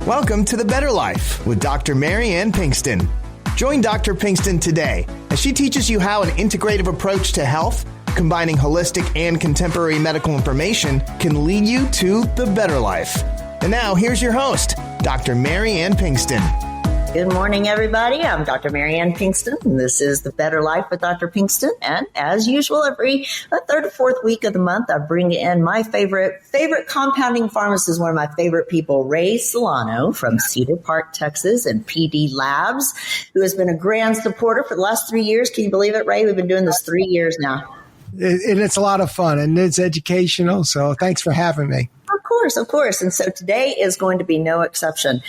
Welcome to The Better Life with Dr. Mary Ann Pinkston. Join Dr. Pinkston today as she teaches you how an integrative approach to health, combining holistic and contemporary medical information, can lead you to the better life. And now, here's your host, Dr. Mary Ann Pinkston. Good morning, everybody. I'm Dr. Mary Ann Pinkston, and this is The Better Life with Dr. Pinkston. And as usual, every third or fourth week of the month, I bring in my favorite compounding pharmacist, one of my favorite people, Ray Solano from Cedar Park, Texas, and PD Labs, who has been a grand supporter for the last 3 years. Can you believe it, Ray? We've been doing this 3 years now. And it's a lot of fun, and it's educational, so thanks for having me. Of course. And so today is going to be no exception.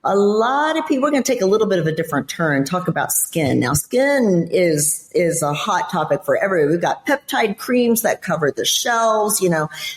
A lot of people are going to take a little bit of a different turn, talk about skin. Now, skin is a hot topic for everyone. We've got peptide creams that cover the shelves,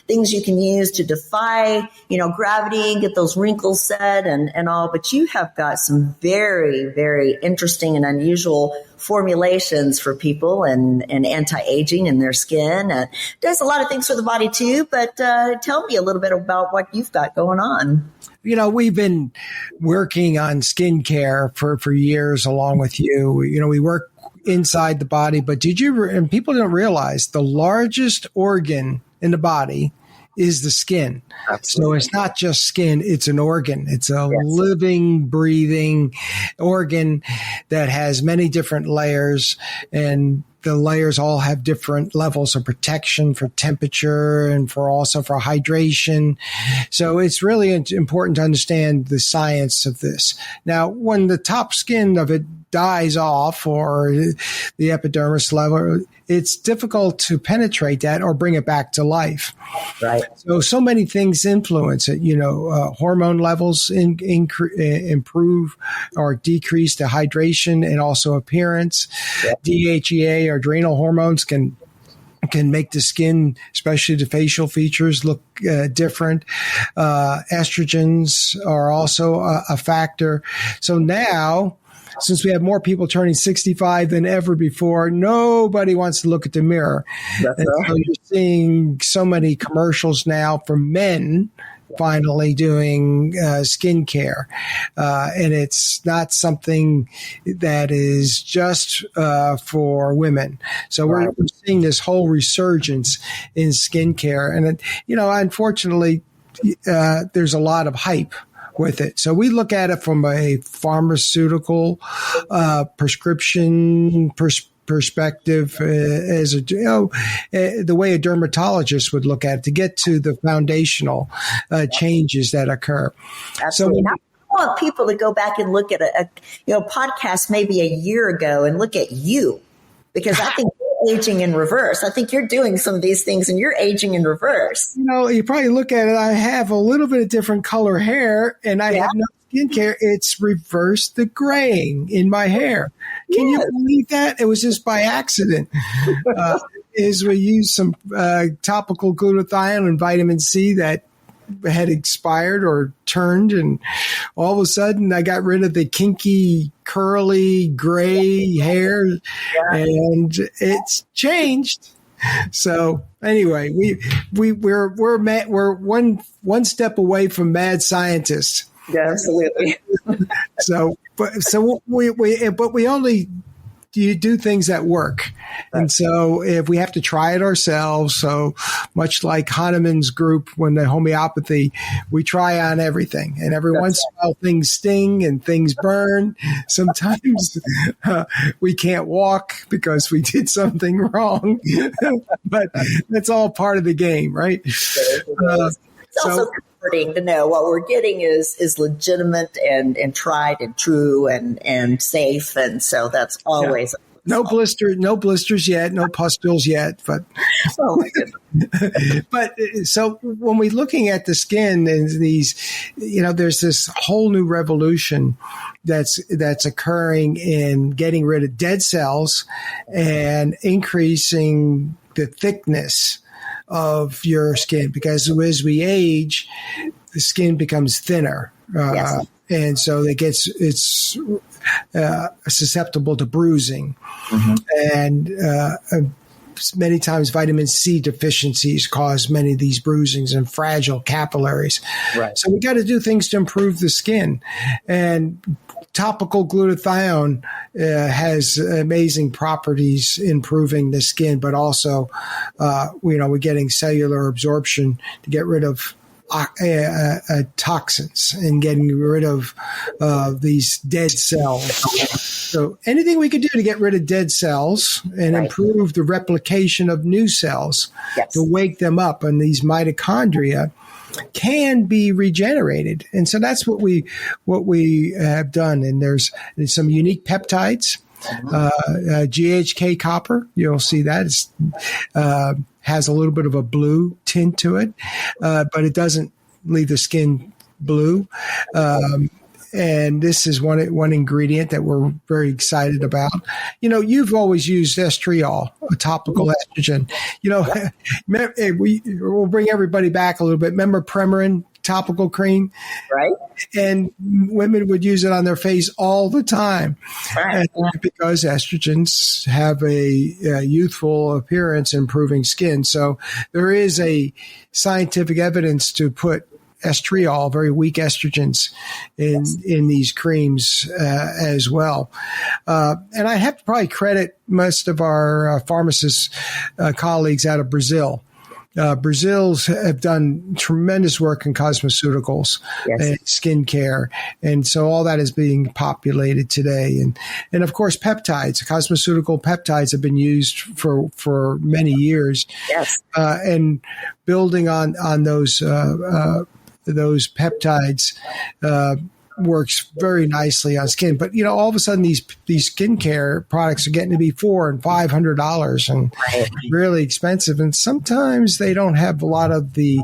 things you can use to defy, gravity and get those wrinkles set and all. But you have got some very, very interesting and unusual formulations for people and anti-aging in their skin. Does a lot of things for the body too, but tell me a little bit about what you've got going on. We've been working on SkinCare for years along with you. We work inside the body, but and people don't realize the largest organ in the body is the skin. Absolutely. So it's not just skin, it's an organ. It's a living, breathing organ that has many different layers, and the layers all have different levels of protection for temperature and for hydration. So it's really important to understand the science of this. Now, when the top skin of it dies off, or the epidermis level, it's difficult to penetrate that or bring it back to life. Right. So many things influence it. Hormone levels improve or decrease the hydration and also appearance. Yep. DHEA or adrenal hormones can make the skin, especially the facial features, look different. Estrogens are also a factor. So now, since we have more people turning 65 than ever before, nobody wants to look at the mirror. That's right. So you're seeing so many commercials now for men finally doing SkinCare. And it's not something that is just for women. So we're seeing this whole resurgence in SkinCare. And, unfortunately, there's a lot of hype with it. So we look at it from a pharmaceutical prescription perspective, as the way a dermatologist would look at it, to get to the foundational changes that occur. Absolutely. So I want people to go back and look at a podcast maybe a year ago and look at you, because I think you're aging in reverse. I think you're doing some of these things and you're aging in reverse. You probably look at it. I have a little bit of different color hair, and I have no SkinCare. It's reversed the graying in my hair. Can you believe that? It was just by accident. Is we used some topical glutathione and vitamin C that had expired or turned, and all of a sudden I got rid of the kinky, curly, gray hair, and it's changed. So anyway, we're one step away from mad scientists. Yeah, absolutely. But we only do things that work. And so if we have to try it ourselves, so much like Hahnemann's group, when the homeopathy, we try on everything. And every once in a while things sting and things burn. Sometimes we can't walk because we did something wrong. But that's all part of the game, right? It's also comforting to know what we're getting is legitimate and tried and true and safe, and so that's always no blisters yet, no pustules yet, but oh my goodness. But so when we're looking at the skin and these, there's this whole new revolution that's occurring in getting rid of dead cells and increasing the thickness of your skin, because as we age, the skin becomes thinner. And so it's susceptible to bruising. Mm-hmm. And many times vitamin C deficiencies cause many of these bruisings and fragile capillaries. Right. So we got to do things to improve the skin. And topical glutathione has amazing properties improving the skin, but also, we're getting cellular absorption to get rid of toxins and getting rid of these dead cells. So anything we could do to get rid of dead cells and improve the replication of new cells to wake them up, and these mitochondria can be regenerated. And so that's what we have done. And there's some unique peptides. GHK copper, you'll see that has a little bit of a blue tint to it, but it doesn't leave the skin blue. And this is one ingredient that we're very excited about. You've always used estriol, a topical estrogen. We'll bring everybody back a little bit. Remember Premarin topical cream? Right. And women would use it on their face all the time. Right. Because estrogens have a youthful appearance, improving skin. So there is a scientific evidence to put estriol, very weak estrogens, in these creams as well. And I have to probably credit most of our pharmacist colleagues out of Brazil. Brazil's have done tremendous work in cosmeceuticals and skincare. And so all that is being populated today. And of course, peptides, cosmeceutical peptides have been used for many years. Yes. And building on those peptides works very nicely on skin. But all of a sudden these skincare products are getting to be $400 and $500 and really expensive. And sometimes they don't have a lot of the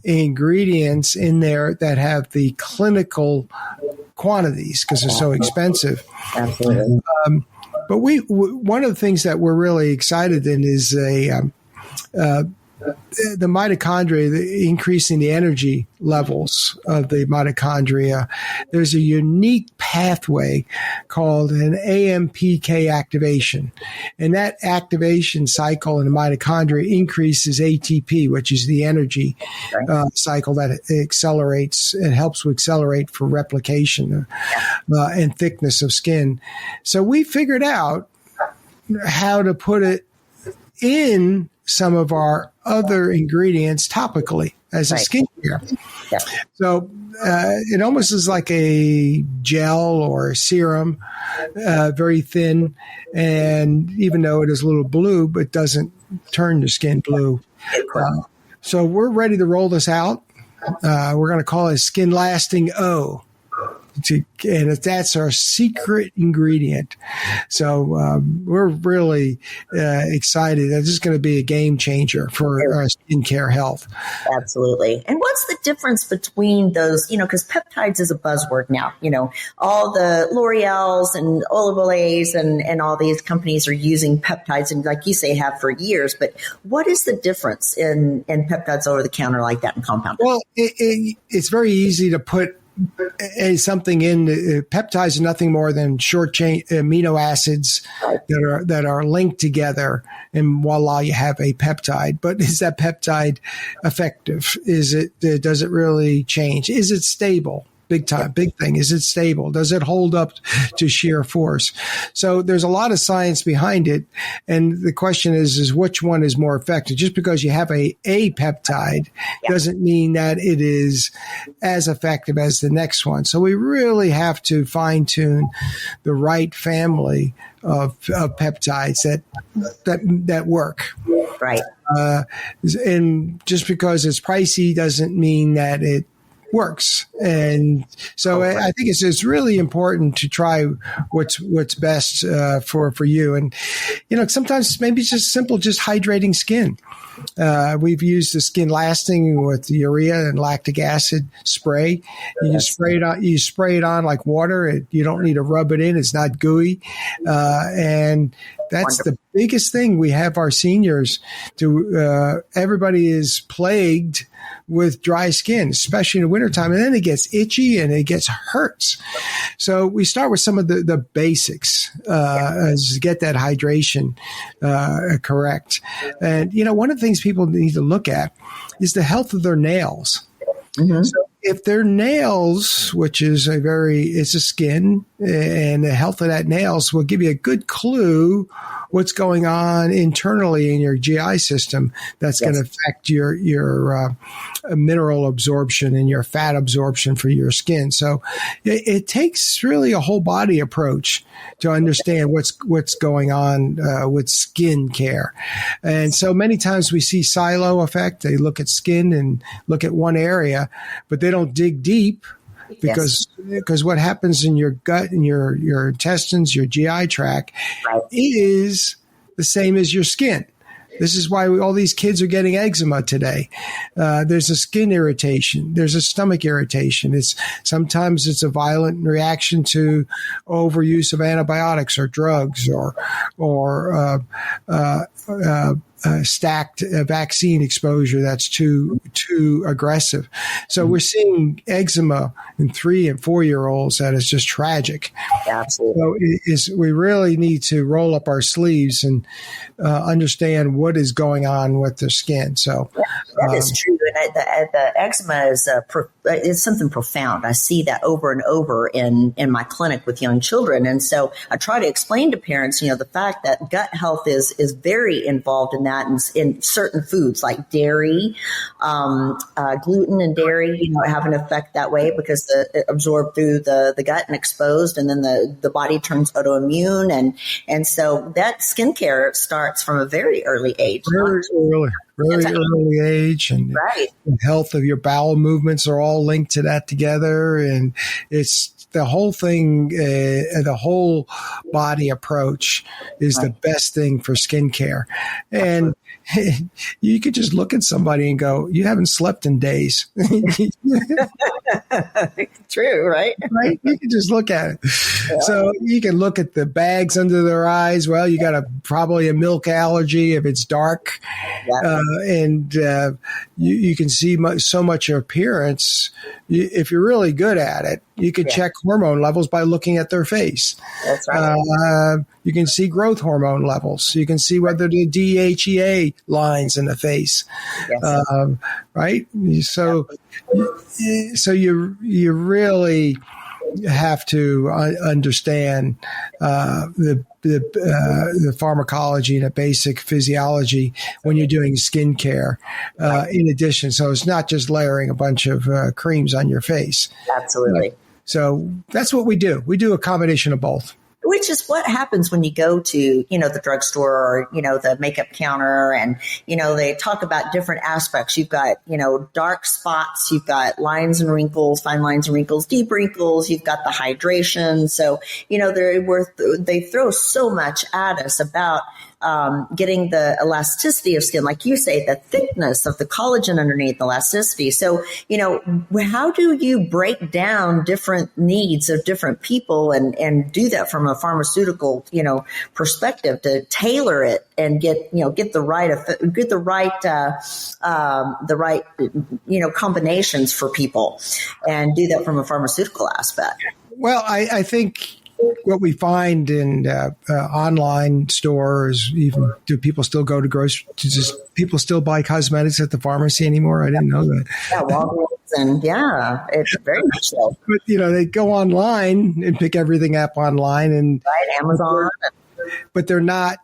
ingredients in there that have the clinical quantities because they're so expensive. Absolutely. But one of the things that we're really excited in is the mitochondria, increasing the energy levels of the mitochondria. There's a unique pathway called an AMPK activation. And that activation cycle in the mitochondria increases ATP, which is the energy cycle that accelerates. It helps to accelerate for replication and thickness of skin. So we figured out how to put it in some of our other ingredients topically as a skincare. Yeah. So it almost is like a gel or a serum, very thin. And even though it is a little blue, but doesn't turn the skin blue. So we're ready to roll this out. We're going to call it Skin Lasting O. And that's our secret ingredient. So we're really excited. This is going to be a game changer for our skincare health. Absolutely. And what's the difference between those, because peptides is a buzzword now, all the L'Oreals and Olivolays and all these companies are using peptides, and like you say, have for years. But what is the difference in peptides over the counter like that and compounded? Well, it's very easy to put something in. Peptides are nothing more than short chain amino acids that are linked together, and voila, you have a peptide. But is that peptide effective? Does it really change? Is it stable? Big thing. Is it stable? Does it hold up to sheer force? So there's a lot of science behind it. And the question is which one is more effective? Just because you have a peptide doesn't mean that it is as effective as the next one. So we really have to fine tune the right family of peptides that work. Right. And just because it's pricey doesn't mean that it works. And so I think it's really important to try what's best for you. And sometimes maybe it's just simple, just hydrating skin. We've used the Skin Lasting with urea and lactic acid spray. You spray it on like water. You don't need to rub it in. It's not gooey. And That's Wonderful. the biggest thing. We have our seniors to, everybody is plagued with dry skin, especially in the wintertime. And then it gets itchy and it gets hurts. So we start with some of the basics, as get that hydration, correct. And, one of the things people need to look at is the health of their nails. Mm-hmm. So if their nails, which is it's a skin, and the health of that nails will give you a good clue what's going on internally in your GI system that's going to affect your mineral absorption and your fat absorption for your skin. So it takes really a whole body approach to understand what's going on with skin care. And so many times we see silo effect. They look at skin and look at one area, but they don't dig deep. Because what happens in your gut and your intestines, your GI tract, is the same as your skin. This is why all these kids are getting eczema today. There's a skin irritation. There's a stomach irritation. Sometimes it's a violent reaction to overuse of antibiotics or drugs or stacked vaccine exposure that's too aggressive. So we're seeing eczema in 3 and 4 year olds that is just tragic. Absolutely. So we really need to roll up our sleeves and understand what is going on with the skin. So that is true. And the eczema is something profound. I see that over and over in my clinic with young children. And so I try to explain to parents, the fact that gut health is very involved in that, and in certain foods like dairy, gluten and dairy, have an effect that way because it absorbed through the gut and exposed, and then the body turns autoimmune, and so that skincare starts from a very early age. Very early age, and the health of your bowel movements are all linked to that together, and it's the whole thing. The whole body approach is the best thing for skincare, and you could just look at somebody and go, "You haven't slept in days." True, right? Right? You can just look at it. Yeah. So you can look at the bags under their eyes. Well, you got probably a milk allergy if it's dark. Yeah. And you can see so much appearance. If you're really good at it, you can check hormone levels by looking at their face. That's right. You can see growth hormone levels. You can see whether the DHEA lines in the face. Yes. Right? So you really have to understand the pharmacology and the basic physiology when you're doing skincare. In addition, so it's not just layering a bunch of creams on your face. Absolutely. So that's what we do. We do a combination of both. Which is what happens when you go to, the drugstore or, the makeup counter, and, they talk about different aspects. You've got, dark spots, you've got lines and wrinkles, fine lines and wrinkles, deep wrinkles, you've got the hydration. So, they throw so much at us about getting the elasticity of skin, like you say, the thickness of the collagen underneath, the elasticity. So, how do you break down different needs of different people and do that from a pharmaceutical, perspective to tailor it and get the right combinations for people, and do that from a pharmaceutical aspect? Well, I think what we find in online stores, even do people still go to people still buy cosmetics at the pharmacy anymore? I didn't know that. Yeah, Walgreens, and it's very much so. But they go online and pick everything up online, and Amazon. But they're not.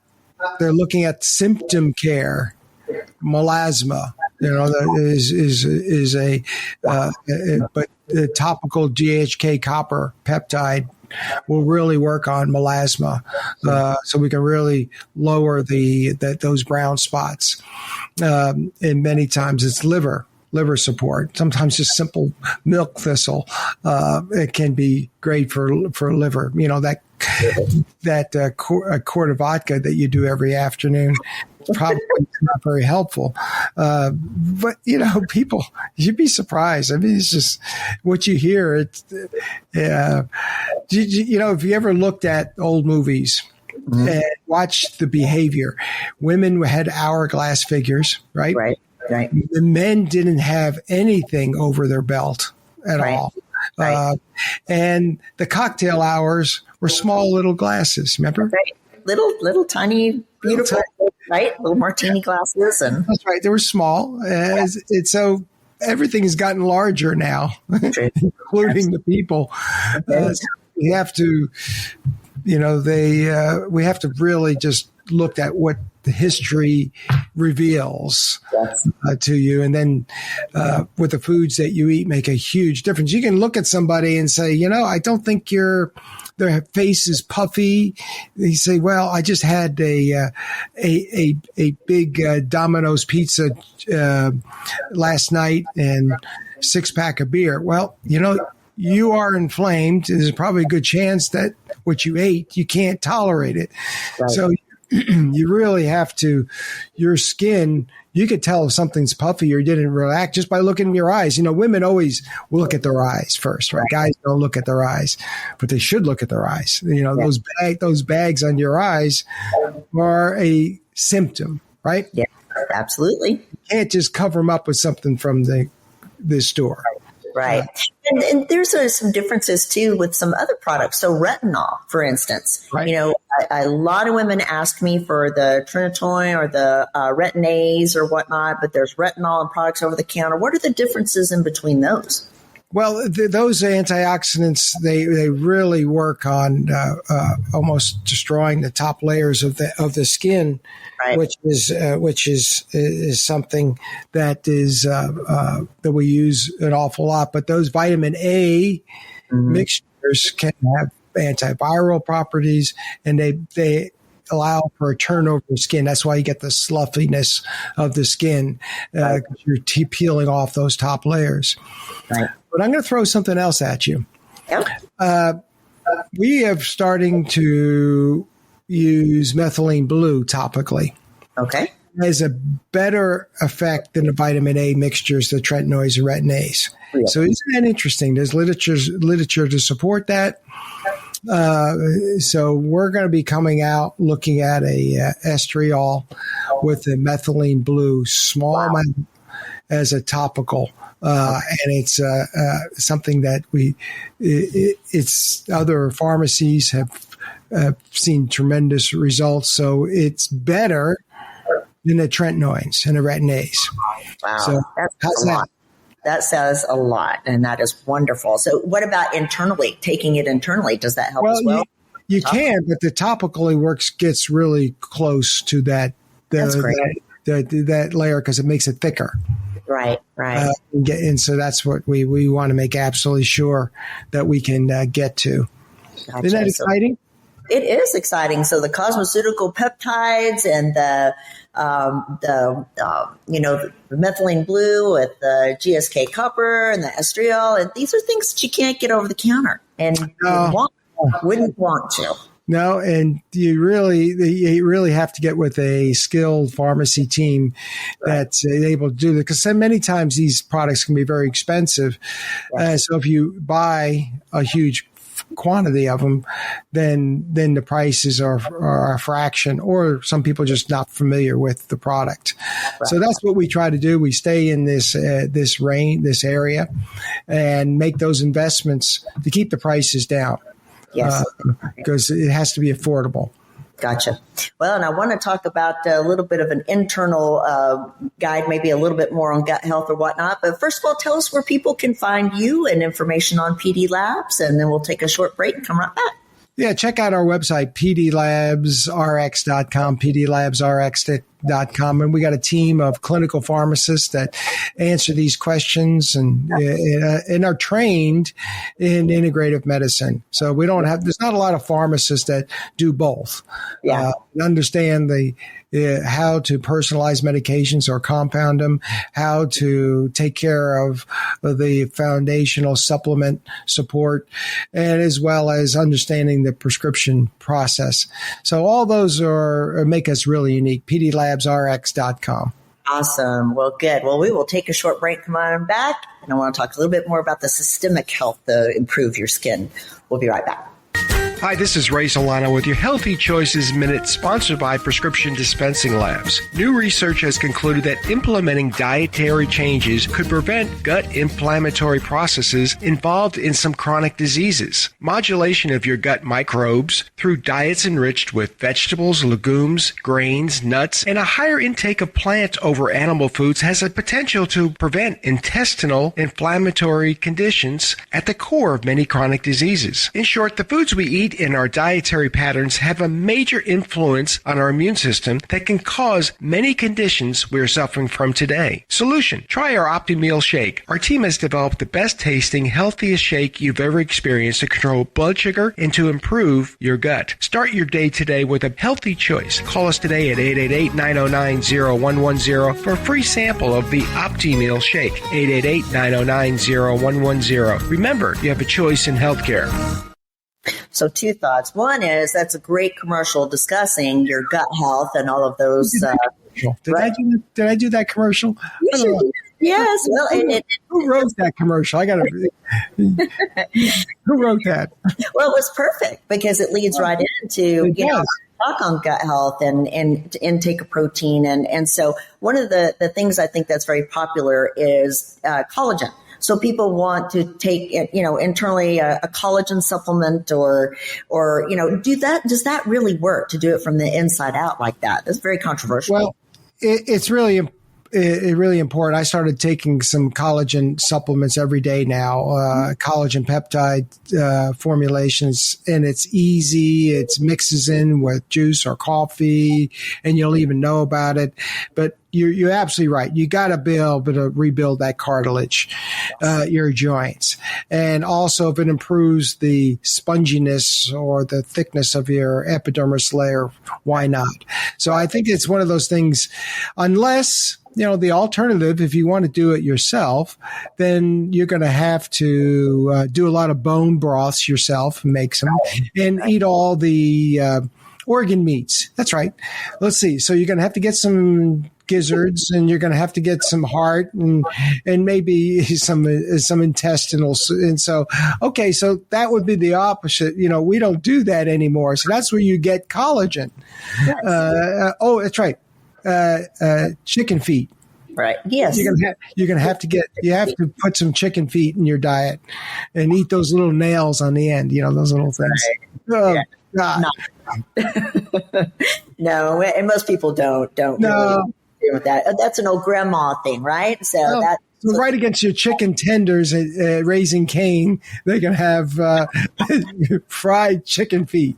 They're looking at symptom care. Melasma, is a but the topical GHK copper peptide will really work on melasma, so we can really lower those brown spots. And many times it's liver support. Sometimes just simple milk thistle it can be great for liver. A quart of vodka that you do every afternoon is probably not very helpful. But people, you'd be surprised. I mean, it's just what you hear. If you ever looked at old movies and watch the behavior. Women had hourglass figures, right? Right. The men didn't have anything over their belt at all. Right. And the cocktail hours were small little glasses, remember? Right. Little tiny, beautiful, right? Little martini glasses. And that's right. They were small. So everything has gotten larger now, including the people. We have to, we have to really just look at what the history reveals to you. And then with the foods that you eat make a huge difference. You can look at somebody and say, I don't think their face is puffy. You say, well, I just had a big Domino's pizza last night and 6-pack of beer. Well, you are inflamed. There's probably a good chance that what you ate, you can't tolerate it. Right. So you really have to, your skin, you could tell if something's puffy or didn't relax just by looking in your eyes. Women always will look at their eyes first, right? Guys don't look at their eyes, but they should look at their eyes. Those bags on your eyes are a symptom, right? Yeah, absolutely. You can't just cover them up with something from the store. Right. And there's some differences too with some other products. So retinol, for instance, right. A lot of women ask me for the trinitol or the retin-A's or whatnot, but there's retinol and products over the counter. What are the differences in between those? Well, those antioxidants, they really work on almost destroying the top layers of the skin, right. which is something that is that we use an awful lot. But those vitamin A mixtures can have antiviral properties, and they allow for a turnover of skin. That's why you get the sluffiness of the skin. You're peeling off those top layers. Right. But I'm going to throw something else at you. Yep. We have starting to use methylene blue topically. Okay. It has a better effect than the vitamin A mixtures, the tretinoids and retin-A's. Yep. So isn't that interesting? There's literature to support that. So we're going to be coming out looking at a estriol with the methylene blue, small amount as a topical. And it's something that it's other pharmacies have seen tremendous results. So it's better than the tretinoids and the retin-A's. Wow, so that's a lot. That says a lot, and that is wonderful. So what about internally, taking it internally? Does that help as well? You can, but the topically gets really close to that. That's great. That layer because it makes it thicker. Right. And so that's what we want to make absolutely sure that we can get to. Gotcha. Isn't that exciting? It is exciting. So the cosmeceutical peptides and the methylene blue with the GSK copper and the estriol, and these are things that you can't get over the counter and wouldn't want to. No, and you really have to get with a skilled pharmacy team that's able to do that, because so many times these products can be very expensive. So if you buy a huge quantity of them, then the prices are a fraction, or some people are just not familiar with the product. Right. So that's what we try to do. We stay in this area, and make those investments to keep the prices down. Yes, because it has to be affordable. Gotcha. Well, and I want to talk about a little bit of an internal guide, maybe a little bit more on gut health or whatnot. But first of all, tell us where people can find you and information on PD Labs, and then we'll take a short break and come right back. Yeah, check out our website, pdlabsrx.com, pdlabsrx.com. And we got a team of clinical pharmacists that answer these questions and are trained in integrative medicine. So there's not a lot of pharmacists that do both. Yeah. Understand how to personalize medications or compound them, how to take care of the foundational supplement support, and as well as understanding the prescription process. So all those make us really unique. pdlabsrx.com. Awesome. Well, good. Well, we will take a short break, come on back, and I want to talk a little bit more about the systemic health to improve your skin. We'll be right back. Hi, this is Ray Solano with your Healthy Choices Minute, sponsored by Prescription Dispensing Labs. New research has concluded that implementing dietary changes could prevent gut inflammatory processes involved in some chronic diseases. Modulation of your gut microbes through diets enriched with vegetables, legumes, grains, nuts, and a higher intake of plant over animal foods has a potential to prevent intestinal inflammatory conditions at the core of many chronic diseases. In short, the foods we eat in our dietary patterns have a major influence on our immune system that can cause many conditions we are suffering from today. Solution: try our OptiMeal shake. Our team has developed the best tasting, healthiest shake you've ever experienced to control blood sugar and to improve your gut. Start your day today with a healthy choice. Call us today at 888-909-0110 for a free sample of the OptiMeal shake. 888-909-0110. Remember, you have a choice in healthcare. So 2 thoughts. One is that's a great commercial discussing your gut health and all of those. Did I do that commercial? Yes. Well, who wrote that commercial? Who wrote that? Well, it was perfect because it leads right into talk on gut health and intake of protein, and so one of the things I think that's very popular is collagen. So people want to take, internally a collagen supplement or do that. Does that really work to do it from the inside out like that? That's very controversial. Well, it's really important. I started taking some collagen supplements every day now, collagen peptide formulations, and it's easy. It mixes in with juice or coffee, and you'll even know about it. But you're absolutely right. You got to be able to rebuild that cartilage, your joints. And also, if it improves the sponginess or the thickness of your epidermis layer, why not? So I think it's one of those things, unless the alternative, if you want to do it yourself, then you're going to have to do a lot of bone broths yourself, make some, and eat all the organ meats. That's right. Let's see. So you're going to have to get some gizzards, and you're going to have to get some heart and maybe some intestinal. And so, okay, so that would be the opposite. We don't do that anymore. So that's where you get collagen. Yes. That's right. Chicken feet. Right. Yes. You have to put some chicken feet in your diet and eat those little nails on the end, those little things. Right. God. No, and most people don't really deal with that. That's an old grandma thing, right? So right against your chicken tenders at Raising Cane, they can have fried chicken feet.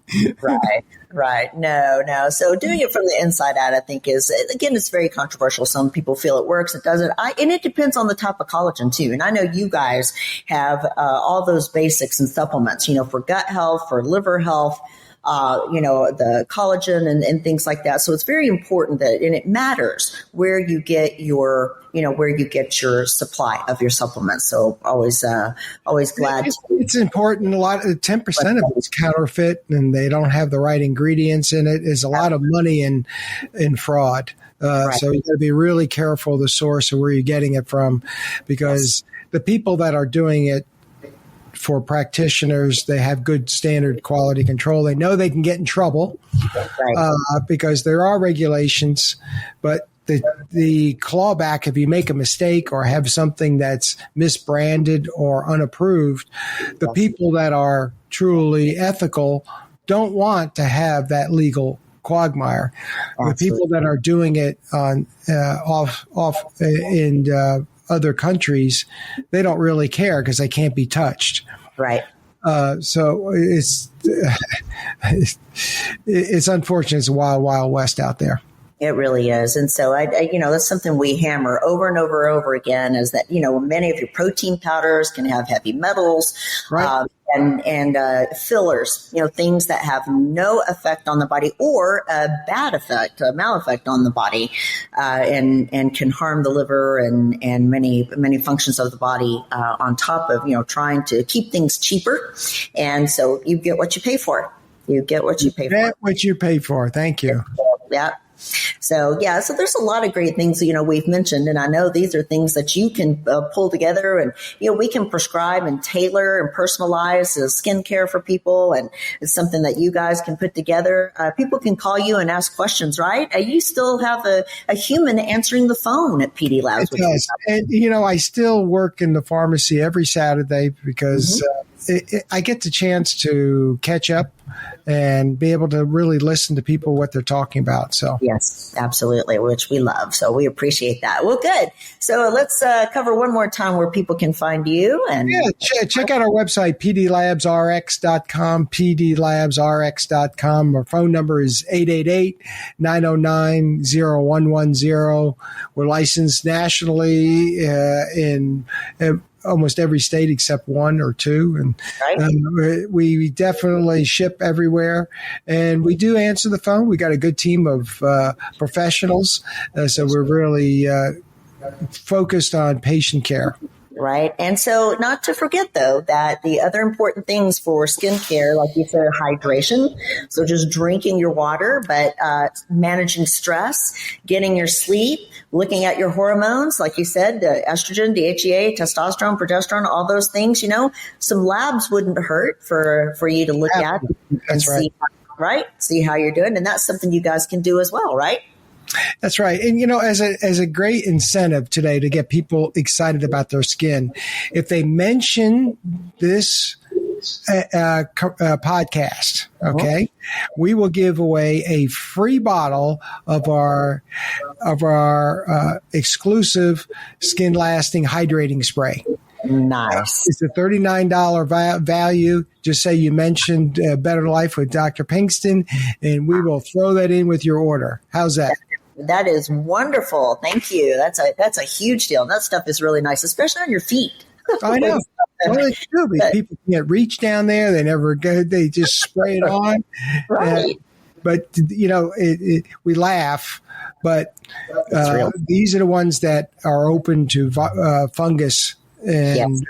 Right. No. So doing it from the inside out, I think it's very controversial. Some people feel it works, it doesn't. And it depends on the type of collagen too. And I know you guys have all those basics and supplements, for gut health, for liver health, the collagen and things like that. So it's very important and it matters where you get your supply of your supplements. So always glad. It's important. 10% of it's counterfeit, and they don't have the right ingredients in it. There's a lot of money in fraud. So you got to be really careful the source of where you're getting it from, because the people that are doing it for practitioners, they have good standard quality control. They know they can get in trouble because there are regulations, but the clawback, if you make a mistake or have something that's misbranded or unapproved, the people that are truly ethical don't want to have that legal quagmire. Absolutely. The people that are doing it on off in other countries, they don't really care because they can't be touched. Right. So it's unfortunate. It's a wild, wild west out there. It really is. And so that's something we hammer over and over again, is that, many of your protein powders can have heavy metals, right. And fillers, things that have no effect on the body or a bad effect, a maleffect on the body, and can harm the liver and many functions of the body, on top of, trying to keep things cheaper. And so you get what you pay for. You get what you pay for. Get what you pay for. Thank you. Yeah. So there's a lot of great things, we've mentioned, and I know these are things that you can pull together, and, we can prescribe and tailor and personalize skincare for people. And it's something that you guys can put together. People can call you and ask questions, right? You still have a human answering the phone at PD Labs. It does. And, I still work in the pharmacy every Saturday because I get the chance to catch up and be able to really listen to people, what they're talking about. So yes, absolutely, which we love. So we appreciate that. Well, good. So let's cover one more time where people can find you. And check out our website, pdlabsrx.com, pdlabsrx.com. Our phone number is 888-909-0110. We're licensed nationally in almost every state except one or two. And we definitely ship everywhere. And we do answer the phone. We got a good team of professionals. So we're really focused on patient care. Right. And so not to forget, though, that the other important things for skincare, like you said, hydration. So just drinking your water, but managing stress, getting your sleep, looking at your hormones, like you said, estrogen, DHEA, testosterone, progesterone, all those things, some labs wouldn't hurt for you to look at and see, see how you're doing. And that's something you guys can do as well, right? That's right. And, as a great incentive today to get people excited about their skin, if they mention this podcast, okay, we will give away a free bottle of our exclusive skin lasting hydrating spray. Nice. It's a $39 value. Just say you mentioned Better Life with Dr. Pinkston, and we will throw that in with your order. How's that? That is wonderful. Thank you. That's a huge deal. That stuff is really nice, especially on your feet. I know. Well, they do. People can't reach down there. They never go. They just spray it on. Right. But, we laugh. But these are the ones that are open to fungus and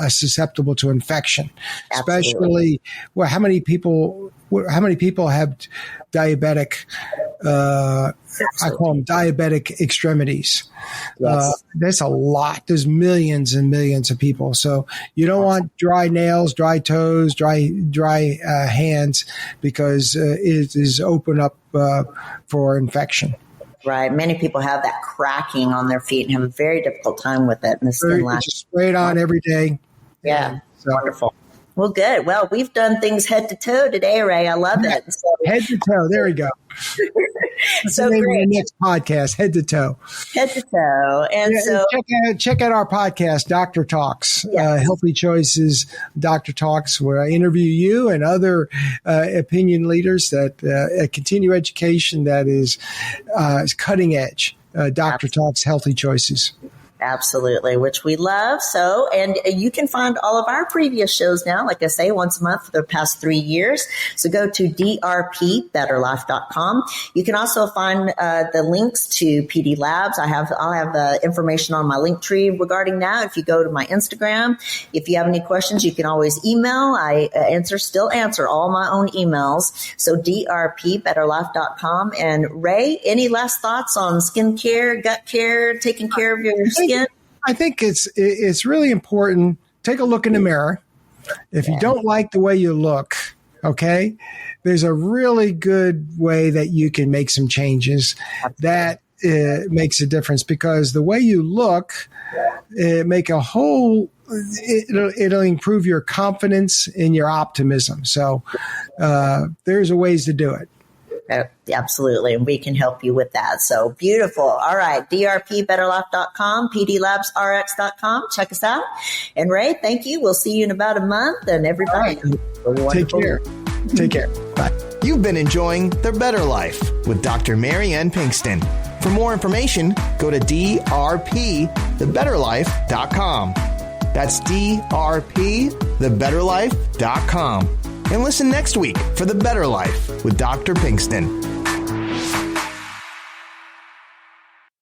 susceptible to infection. Especially, how many people have diabetic? I call them diabetic extremities. Yes. That's a lot. There's millions and millions of people. So you don't want dry nails, dry toes, dry hands, because it is open up for infection. Right. Many people have that cracking on their feet and have a very difficult time with it. And the skin just spray it on every day. Yeah. Wonderful. Well, good. Well, we've done things head to toe today, Ray. I love it. So, head to toe. There we go. So great. The next podcast, head to toe. Head to toe. And check out our podcast, Dr. Talks, Healthy Choices, Dr. Talks, where I interview you and other opinion leaders that continue education that is cutting edge. Dr. Talks, Healthy Choices. Absolutely, which we love. So, and you can find all of our previous shows now, like I say, once a month for the past 3 years. So go to drpbetterlife.com. You can also find the links to PD Labs. I'll have information on my link tree regarding that. If you go to my Instagram, if you have any questions, you can always email. I still answer all my own emails. So drpbetterlife.com. And Ray, any last thoughts on skincare, gut care, taking care of your skin? I think it's really important. Take a look in the mirror. If you don't like the way you look, okay, there's a really good way that you can make some changes that makes a difference, because the way you look, it'll improve your confidence and your optimism. So there's a ways to do it. Absolutely. And we can help you with that. So beautiful. All right. drpbetterlife.com, pdlabsrx.com. Check us out. And Ray, thank you. We'll see you in about a month. And everybody, take care. Take care. Bye. You've been enjoying The Better Life with Dr. Marianne Pinkston. For more information, go to drpthebetterlife.com. That's drpthebetterlife.com. And listen next week for The Better Life with Dr. Pinkston.